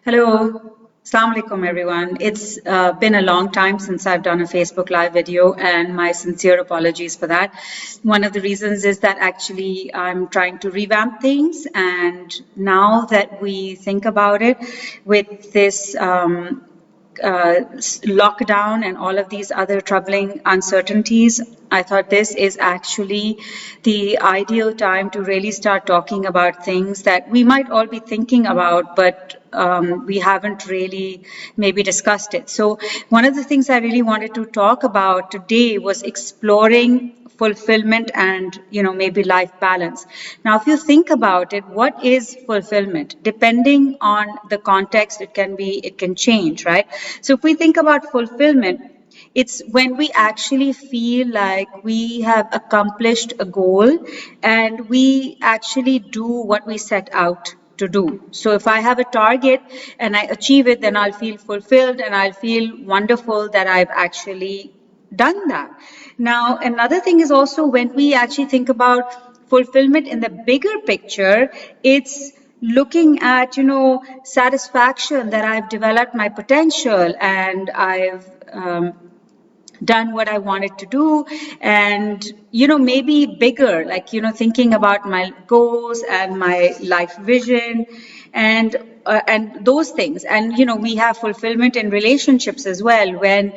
Hello. Salam alaikum, everyone. It's been a long time since I've done a Facebook Live video, and my sincere apologies for that. One of the reasons is that actually I'm trying to revamp things, and now that we think about it with this lockdown and all of these other troubling uncertainties, I thought this is actually the ideal time to really start talking about things that we might all be thinking about, but we haven't really maybe discussed it. So one of the things I really wanted to talk about today was exploring fulfillment and maybe life balance. Now if you think about it, what is fulfillment? Depending on the context, it can change, right? So if we think about fulfillment, it's when we actually feel like we have accomplished a goal and we actually do what we set out to do. So if I have a target and I achieve it, then I'll feel fulfilled and I'll feel wonderful that I've actually done that. Now, another thing is also when we actually think about fulfillment in the bigger picture, it's looking at, satisfaction that I've developed my potential and I've done what I wanted to do, and maybe bigger, like thinking about my goals and my life vision and those things. And we have fulfillment in relationships as well, when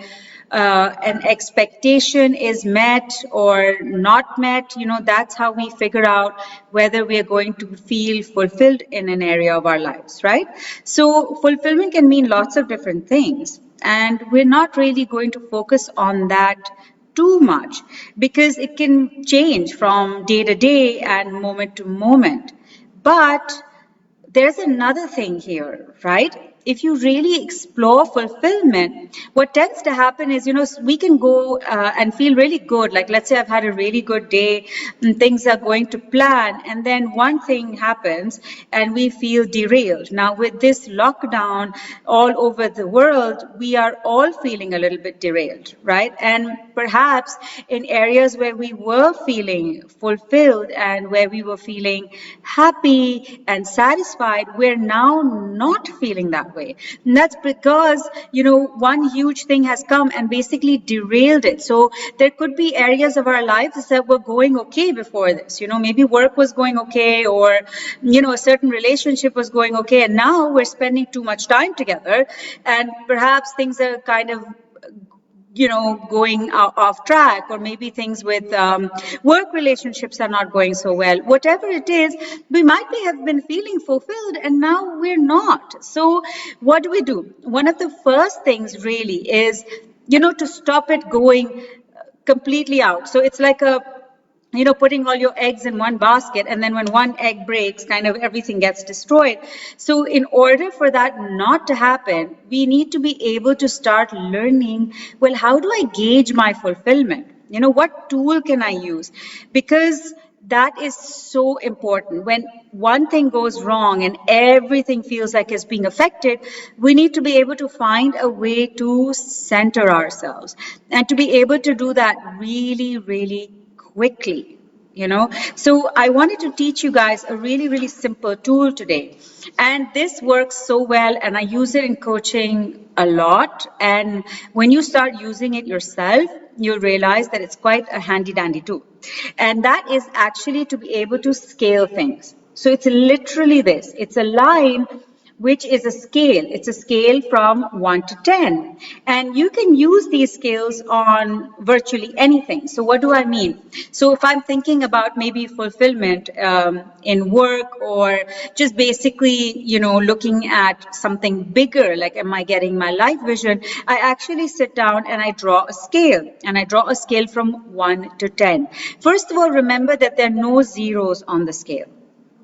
an expectation is met or not met. That's how we figure out whether we are going to feel fulfilled in an area of our lives, right? So fulfillment can mean lots of different things, and we're not really going to focus on that too much because it can change from day to day and moment to moment. But there's another thing here, right? If you really explore fulfillment, what tends to happen is, we can go and feel really good. Like, let's say I've had a really good day and things are going to plan, and then one thing happens and we feel derailed. Now, with this lockdown all over the world, we are all feeling a little bit derailed, right? And perhaps in areas where we were feeling fulfilled and where we were feeling happy and satisfied, we're now not feeling that way. And that's because, one huge thing has come and basically derailed it. So there could be areas of our lives that were going okay before this. Maybe work was going okay, or, a certain relationship was going okay. And now we're spending too much time together, and perhaps things are kind of going off track, or maybe things with work relationships are not going so well. Whatever it is, we might have been feeling fulfilled and now we're not. So what do? One of the first things really is, to stop it going completely out. So it's like putting all your eggs in one basket, and then when one egg breaks, kind of everything gets destroyed. So in order for that not to happen, we need to be able to start learning, well, how do I gauge my fulfillment? What tool can I use? Because that is so important. When one thing goes wrong and everything feels like it's being affected, we need to be able to find a way to center ourselves, and to be able to do that really, really quickly. So I wanted to teach you guys a really, really simple tool today, and this works so well, and I use it in coaching a lot. And when you start using it yourself, you'll realize that it's quite a handy dandy tool, and that is actually to be able to scale things. So it's literally this. It's a line which is a scale. It's a scale from 1 to 10. And you can use these scales on virtually anything. So what do I mean? So if I'm thinking about maybe fulfillment in work, or just basically, looking at something bigger, like am I getting my life vision, I actually sit down and I draw a scale. And I draw a scale from 1 to 10. First of all, remember that there are no zeros on the scale.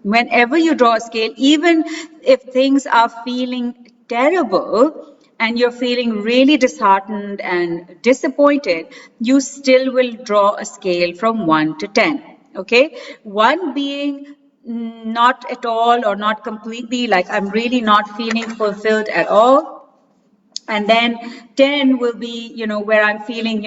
Whenever you draw a scale, even if things are feeling terrible and you're feeling really disheartened and disappointed, you still will draw a scale from 1 to 10. Okay? 1 being not at all or not completely, like I'm really not feeling fulfilled at all. And then 10 will be, where I'm feeling,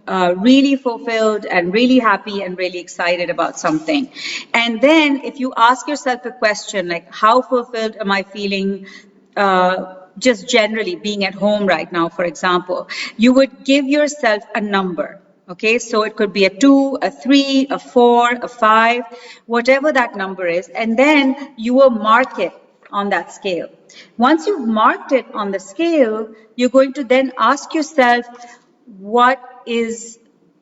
really fulfilled and really happy and really excited about something. And then if you ask yourself a question like, how fulfilled am I feeling just generally being at home right now, for example, you would give yourself a number. Okay, so it could be a 2, a 3, a 4, a 5, whatever that number is, and then you will mark it on that scale. Once you've marked it on the scale, you're going to then ask yourself, what is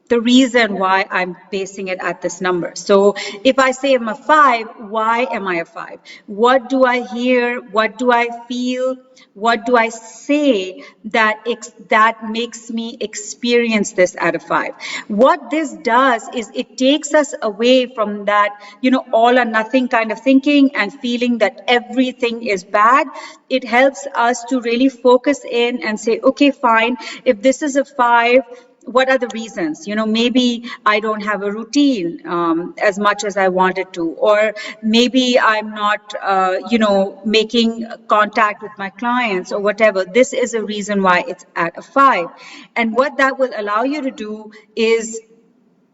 the reason why I'm basing it at this number? So if I say I'm a 5, why am I a 5? What do I hear? What do I feel? What do I say that that makes me experience this at a 5? What this does is it takes us away from that, all or nothing kind of thinking and feeling that everything is bad. It helps us to really focus in and say, okay, fine, if this is a 5, what are the reasons? Maybe I don't have a routine as much as I wanted to, or maybe I'm not, making contact with my clients or whatever. This is a reason why it's at a 5. And what that will allow you to do is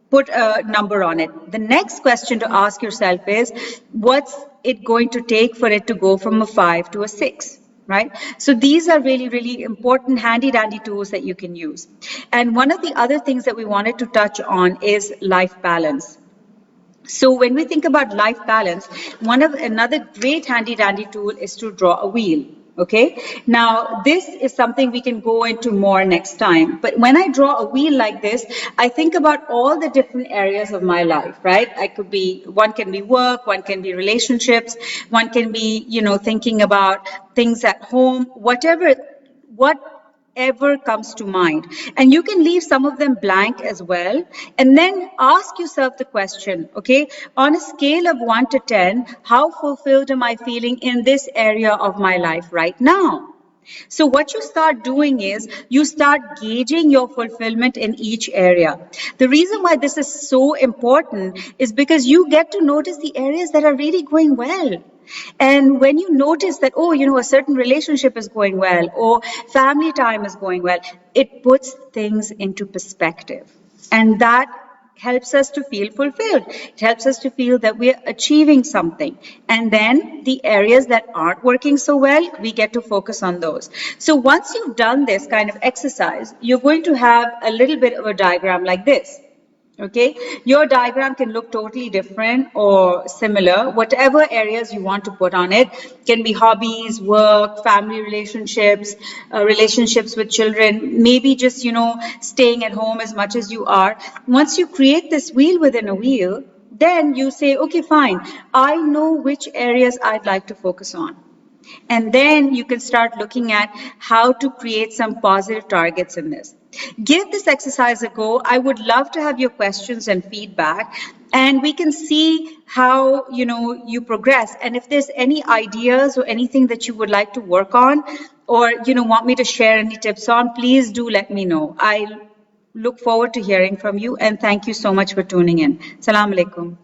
put a number on it. The next question to ask yourself is, what's it going to take for it to go from a 5 to a 6? Right? So these are really, really important handy dandy tools that you can use. And one of the other things that we wanted to touch on is life balance. So when we think about life balance, another great handy dandy tool is to draw a wheel. Okay, now this is something we can go into more next time. But when I draw a wheel like this, I think about all the different areas of my life, right? One can be work, one can be relationships, one can be, thinking about things at home, whatever comes to mind. And you can leave some of them blank as well. And then ask yourself the question, okay, on a scale of 1 to 10, how fulfilled am I feeling in this area of my life right now? So what you start doing is you start gauging your fulfillment in each area. The reason why this is so important is because you get to notice the areas that are really going well. And when you notice that, a certain relationship is going well or family time is going well, it puts things into perspective. And that helps us to feel fulfilled. It helps us to feel that we're achieving something. And then the areas that aren't working so well, we get to focus on those. So once you've done this kind of exercise, you're going to have a little bit of a diagram like this. Okay, your diagram can look totally different or similar. Whatever areas you want to put on it can be hobbies, work, family relationships, relationships with children, maybe just, staying at home as much as you are. Once you create this wheel within a wheel, then you say, okay, fine, I know which areas I'd like to focus on. And then you can start looking at how to create some positive targets in this. Give this exercise a go. I would love to have your questions and feedback, and we can see how you progress. And if there's any ideas or anything that you would like to work on, or want me to share any tips on, please do let me know. I look forward to hearing from you, and thank you so much for tuning in. Salam alaikum.